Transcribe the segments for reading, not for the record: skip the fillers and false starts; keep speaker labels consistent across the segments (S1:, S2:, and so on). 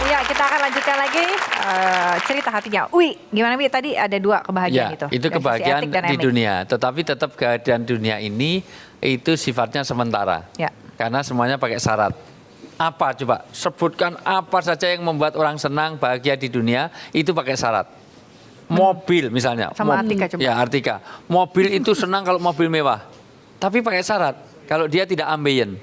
S1: Iya, kita akan lanjutkan lagi cerita hatinya. Gimana Wi? Tadi ada 2 kebahagiaan
S2: ya, itu kebahagiaan di dunia. Tetapi tetap keadaan dunia ini itu sifatnya sementara.
S1: Ya.
S2: Karena semuanya pakai syarat. Apa coba? Sebutkan apa saja yang membuat orang senang, bahagia di dunia, itu pakai syarat. Mobil misalnya.
S1: Sama Artika coba.
S2: Ya, Artika. Mobil itu senang kalau mobil mewah. Tapi pakai syarat. Kalau dia tidak ambeien.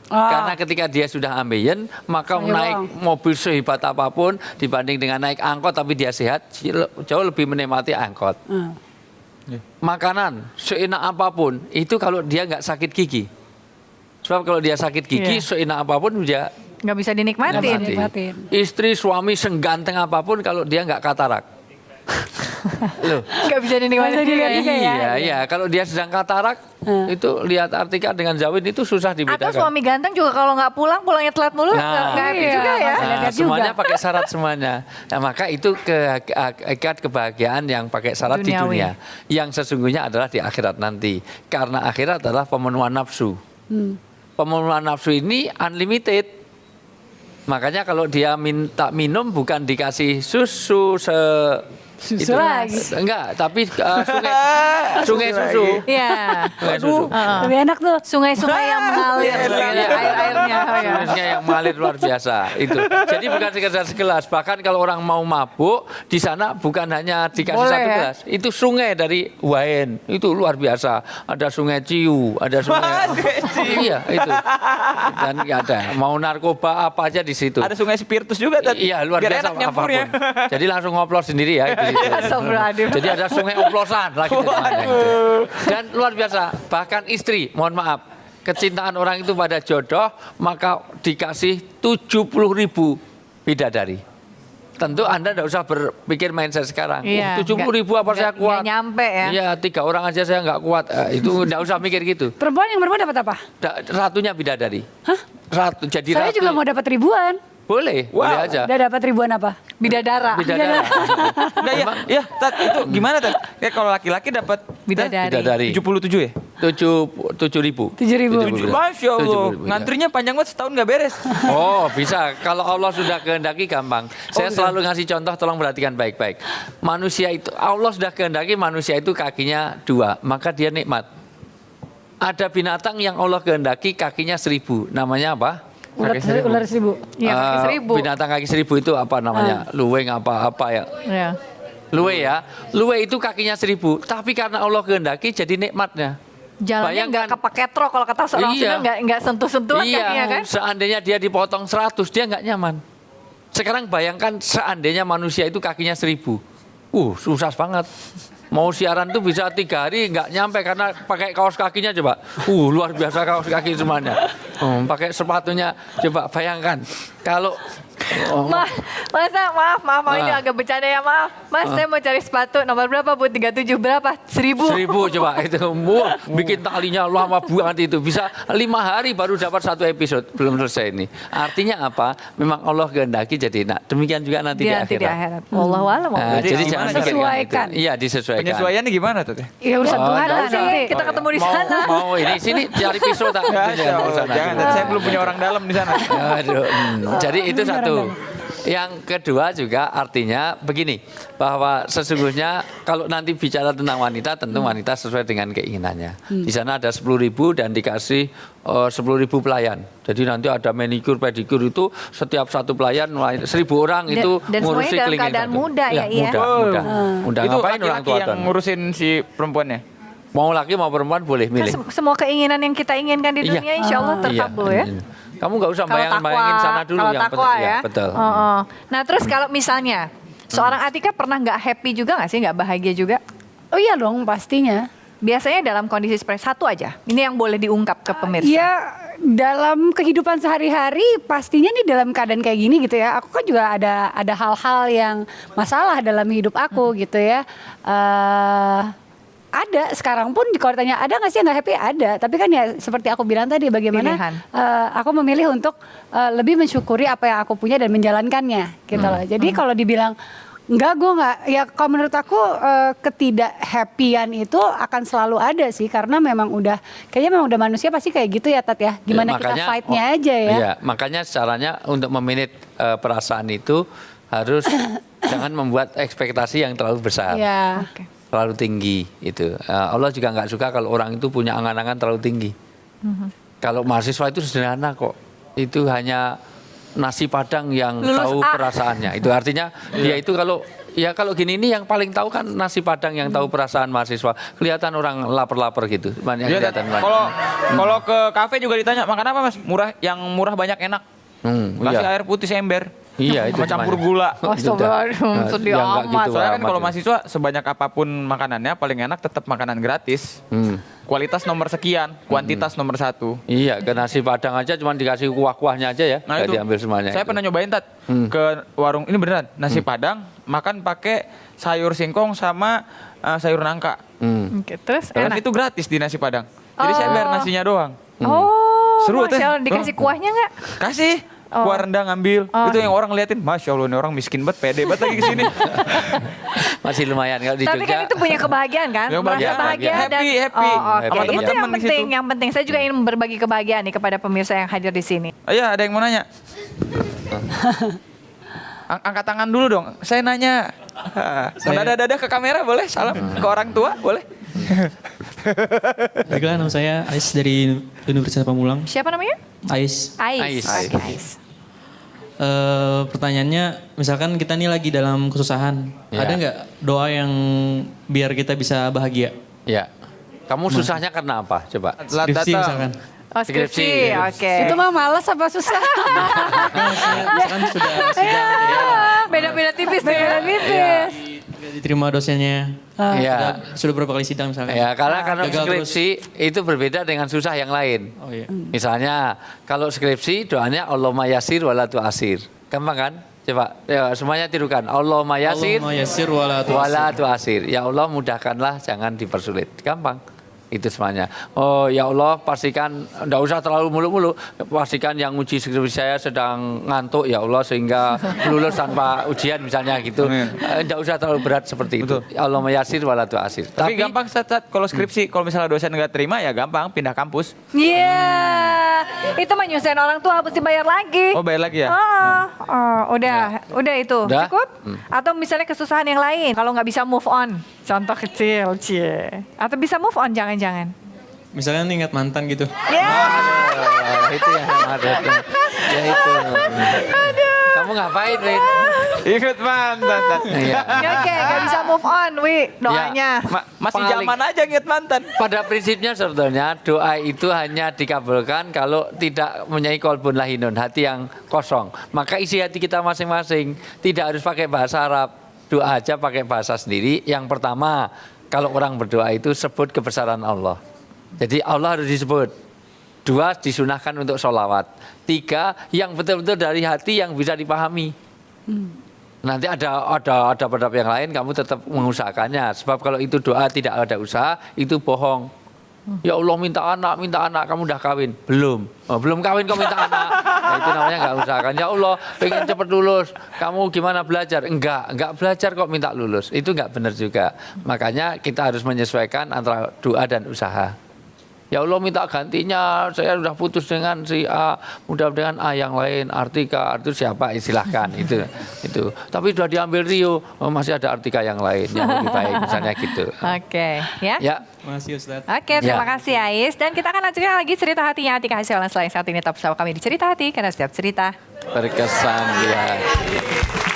S2: Karena ketika dia sudah ambeien, maka naik mobil sehebat apapun dibanding dengan naik angkot tapi dia sehat, jauh lebih menikmati angkot. Makanan seenak apapun, itu kalau dia nggak sakit gigi. Sebab kalau dia sakit gigi, seenak apapun dia
S1: nggak bisa dinikmatin.
S2: Istri, suami seganteng apapun kalau dia nggak katarak. Loh,
S1: nggak bisa dinikmatin juga ya.
S2: Iya. Kalau dia sedang katarak, itu lihat Artika dengan Zawin itu susah dibedakan.
S1: Atau suami ganteng juga kalau nggak pulangnya telat mulu, nggak happy juga ya.
S2: Semuanya pakai syarat semuanya. Nah, maka itu kebahagiaan yang pakai syarat di dunia. Yang sesungguhnya adalah di akhirat nanti. Karena akhirat adalah pemenuhan nafsu. Pemenuhan nafsu ini unlimited. Makanya kalau dia minta minum bukan dikasih susu
S1: susu lagi.
S2: Enggak, tapi sungai susu.
S1: Iya.
S2: Sungai susu.
S1: Lebih enak tuh. Sungai-sungai yang mengalir. Air-airnya.
S2: Sungai yang mengalir luar biasa itu. Jadi bukan sekedar segelas. Bahkan kalau orang mau mabuk di sana bukan hanya dikasih satu gelas. Itu sungai dari wine. Itu luar biasa. Ada sungai Ciu, ada sungai. Iya itu. Dan ada. Mau narkoba apa aja di situ.
S3: Ada sungai spiritus juga tadi.
S2: Iya luar biasa apapun. Jadi langsung ngoplos sendiri ya. Jadi ada sungai oplosan lagi di mana gitu. Dan luar biasa, bahkan istri, mohon maaf, kecintaan orang itu pada jodoh, maka dikasih 70.000 bidadari. Tentu Anda tidak usah berpikir mindset sekarang. 70.000 apa saya kuat?
S1: Nggak nyampe ya.
S2: Iya, 3 orang aja saya nggak kuat. Itu tidak usah mikir gitu.
S4: Perempuan dapat apa?
S2: Ratunya bidadari.
S4: Hah?
S2: Ratu, jadi
S4: saya
S2: ratu.
S4: juga mau dapat ribuan.
S2: Boleh aja.
S4: Udah dapat ribuan apa?
S1: Bidadara.
S3: Ya, itu gimana Tat? Ya kalau laki-laki dapat
S2: bidadari.
S3: 77 ya?
S2: 7.000.
S4: 7.000.
S3: Masya Allah. Ngantrinya panjang banget setahun nggak beres.
S2: Oh bisa. Kalau Allah sudah kehendaki gampang. Saya selalu ngasih contoh, tolong perhatikan baik-baik. Manusia itu, Allah sudah kehendaki manusia itu kakinya 2, maka dia nikmat. Ada binatang yang Allah kehendaki kakinya 1.000. Namanya apa?
S4: Ular 1.000.
S1: Iya, kaki 1.000.
S2: Binatang kaki 1.000 itu apa namanya? Luweng apa ya?
S1: Iya.
S2: Luwe ya. Luwe itu kakinya 1.000. Tapi karena Allah kehendaki jadi nikmatnya.
S1: Jalannya nggak kepake truk kalau kata seorang Sunda, nggak sentuh-sentuhan kakinya kan?
S2: Seandainya dia dipotong 100 dia nggak nyaman. Sekarang bayangkan seandainya manusia itu kakinya 1.000. Susah banget. Mau siaran tuh bisa 3 hari nggak nyampe karena pakai kaos kakinya coba. Luar biasa kaos kaki semuanya. Pakai sepatunya coba bayangkan. Kalau
S1: maaf ini agak bercanda ya, maaf. Mas, saya mau cari sepatu nomor berapa Bu? 37 berapa? 1.000.
S2: 1.000 coba itu. Bikin talinya lama banget itu. Bisa 5 hari baru dapat 1 episode. Belum selesai ini. Artinya apa? Memang Allah kehendaki jadi demikian juga nanti di akhirat.
S1: Wallahu a'lam.
S2: Jadi jangan
S4: disesuaikan.
S2: Iya, disesuaikan.
S3: Penyesuaiannya gimana tuh?
S4: Ya urusan Tuhan lah nanti.
S1: Kita ketemu di sana.
S2: Mau ini sini cari pisau tak?
S3: Jangan, saya belum punya orang dalam di sana.
S2: Aduh. Jadi itu satu. Yang kedua juga artinya begini, bahwa sesungguhnya kalau nanti bicara tentang wanita, tentu wanita sesuai dengan keinginannya. Di sana ada 10.000 dan dikasih 10.000 pelayan. Jadi nanti ada manicure, pedicure itu setiap satu pelayan 1.000 orang itu ngurusi
S1: dalam
S2: kelingking
S1: keadaan
S2: satu.
S1: muda ya, iya.
S2: Muda.
S3: Itu
S2: Ngapain orang
S3: laki-laki
S2: tua
S3: yang ngurusin si perempuannya?
S2: Mau laki mau perempuan boleh milih.
S1: Semua keinginan yang kita inginkan di dunia insya Allah terkabul ya.
S2: Kamu nggak usah bayangin sana dulu
S1: kalau
S2: yang
S1: takwa ya.
S2: Betul.
S1: Nah terus kalau misalnya seorang Atika pernah nggak happy juga nggak sih, nggak bahagia juga?
S4: Oh iya dong pastinya.
S1: Biasanya dalam kondisi seperti satu aja. Ini yang boleh diungkap ke pemirsa.
S4: Iya, dalam kehidupan sehari-hari pastinya nih dalam keadaan kayak gini gitu ya. Aku kan juga ada hal-hal yang masalah dalam hidup aku gitu ya. Ada sekarang pun kalau ditanya ada nggak sih yang nggak happy, ada, tapi kan ya seperti aku bilang tadi bagaimana aku memilih untuk lebih mensyukuri apa yang aku punya dan menjalankannya gitu loh. Jadi kalau dibilang Enggak, gue enggak. Ya kalau menurut aku ketidak-happyan itu akan selalu ada sih. Karena kayaknya memang udah manusia pasti kayak gitu ya Tat ya. Gimana kita fight-nya aja ya.
S2: Iya, makanya caranya untuk memanage perasaan itu harus jangan membuat ekspektasi yang terlalu besar.
S4: Iya.
S2: Terlalu tinggi itu. Allah juga nggak suka kalau orang itu punya angan-angan terlalu tinggi. Kalau mahasiswa itu sederhana kok. Itu hanya nasi padang yang tahu perasaannya. Itu artinya dia itu kalau gini ini yang paling tahu kan nasi padang yang tahu perasaan mahasiswa. Kelihatan orang lapar-lapar gitu. Kelihatan
S3: kalau ke kafe juga ditanya makan apa Mas? Yang murah banyak enak. Kasih air putih sember.
S2: Iya, itu
S3: campur gula.
S1: Astagfirullahaladzim, sedih amat.
S3: Soalnya kan kalau mahasiswa sebanyak apapun makanannya paling enak tetap makanan gratis. Kualitas nomor sekian, kuantitas nomor 1.
S2: Iya, ke nasi padang aja cuma dikasih kuah-kuahnya aja ya.
S3: Nah itu
S2: diambil semuanya.
S3: Saya pernah nyobain Tat ke warung ini beneran nasi padang makan pakai sayur singkong sama sayur nangka.
S1: Oke, terus
S3: Dan
S1: enak.
S3: itu gratis di nasi padang. Jadi saya bayar nasinya doang.
S1: Oh,
S3: Seru, Teh.
S1: Masya Allah, dikasih kuahnya nggak?
S3: Kasih. Kuah rendang ngambil. Itu yang orang ngeliatin, Masya Allah ini orang miskin banget, pede banget lagi kesini.
S2: Masih lumayan kalau di
S1: Tapi
S2: Jogja.
S1: kan itu punya kebahagiaan kan?
S3: Ya,
S1: Merasa bahagia dan
S3: happy.
S1: Oh, oke.
S2: Sama
S1: Itu
S3: teman-teman
S1: yang
S3: di situ.
S1: penting, yang penting. Saya juga ingin berbagi kebahagiaan nih kepada pemirsa yang hadir di sini.
S3: Iya, ada yang mau nanya. Angkat tangan dulu dong. Saya nanya. Mendadak-dadak ke kamera boleh? Salam ke orang tua boleh?
S5: Baiklah, nama saya Ais dari Universitas Pamulang.
S1: Siapa namanya?
S5: Ais.
S1: Ais.
S2: Ais.
S1: Oke, Ais.
S5: Pertanyaannya, misalkan kita nih lagi dalam kesusahan,
S2: Ya.
S5: ada nggak doa yang biar kita bisa bahagia?
S2: Ya. Kamu susahnya karena apa? Coba.
S5: Skripsi misalkan.
S1: Oh, skripsi. Oke.
S4: Itu mah malas apa susah?
S5: Misalkan sudah
S1: Beda-beda tipis tuh ya.
S5: diterima dosennya,
S2: Iya.
S5: sudah berapa kali sidang misalkan.
S2: Ya, karena
S5: Gagal
S2: skripsi itu berbeda dengan susah yang lain.
S5: Oh iya.
S2: Misalnya kalau skripsi doanya Allahumma yasir wala tu'asir. Gampang kan? Coba ya, semuanya tirukan. Allahumma yasir
S5: Allahumma yassir wala
S2: wala
S5: tu'assir.
S2: tu'asir. Ya Allah mudahkanlah, jangan dipersulit. Gampang. Itu semuanya. Oh ya Allah pastikan, enggak usah terlalu muluk-muluk. Pastikan yang uji skripsi saya sedang ngantuk ya Allah sehingga lulus tanpa ujian misalnya gitu. Enggak usah terlalu berat seperti itu. Allah mayasir wala tu'asir.
S3: Tapi gampang Tat, kalau skripsi, kalau misalnya dosen nggak terima ya gampang pindah kampus.
S1: Iya. Itu mah nyusahin orang tua mesti bayar lagi.
S3: Oh bayar lagi ya?
S1: Udah itu.
S2: Udah?
S1: Cukup? Atau misalnya kesusahan yang lain. Kalau nggak bisa move on. Contoh kecil, cie. Atau bisa move on jangan-jangan.
S5: Misalkan ingat mantan gitu.
S1: Ya.
S2: Itu yang harus. Ya itu. Kamu ngapain, Win?
S3: Ingat mantan. Tat.
S2: Iya.
S1: Oke, nggak bisa move on, Wi. Doanya.
S3: Masih
S2: Paling-
S3: zaman aja ingat mantan.
S2: Pada prinsipnya sebetulnya doa itu hanya dikabulkan kalau tidak mempunyai qalbun lahinun, hati yang kosong. Maka isi hati kita masing-masing, tidak harus pakai bahasa Arab. Doa aja pakai bahasa sendiri. Yang pertama, kalau orang berdoa itu sebut kebesaran Allah. Jadi Allah harus disebut. 2, disunahkan untuk sholawat. 3, yang betul-betul dari hati yang bisa dipahami. Nanti ada pendapat yang lain, kamu tetap mengusahakannya. Sebab kalau itu doa tidak ada usaha, itu bohong. Ya Allah minta anak, kamu udah kawin? Belum. Oh, belum kawin kok minta anak. Nah, itu namanya nggak usahakan. Ya Allah pengen cepet lulus, kamu gimana belajar? Enggak belajar kok minta lulus. Itu nggak benar juga. Makanya kita harus menyesuaikan antara doa dan usaha. Ya Allah minta gantinya, saya sudah putus dengan si A, mudah dengan A yang lain, Artika, itu siapa silahkan itu. Tapi sudah diambil Rio, masih ada Artika yang lain yang lebih baik misalnya gitu.
S1: Oke, ya.
S2: Ya,
S5: Makasih Ustadz.
S1: Oke, terima
S2: Ya.
S1: kasih Ais. Dan kita akan lanjutkan lagi cerita hatinya Atika Hasyawan selain saat ini tetap bersama kami di Cerita Hati, karena setiap cerita
S2: berkesan ya.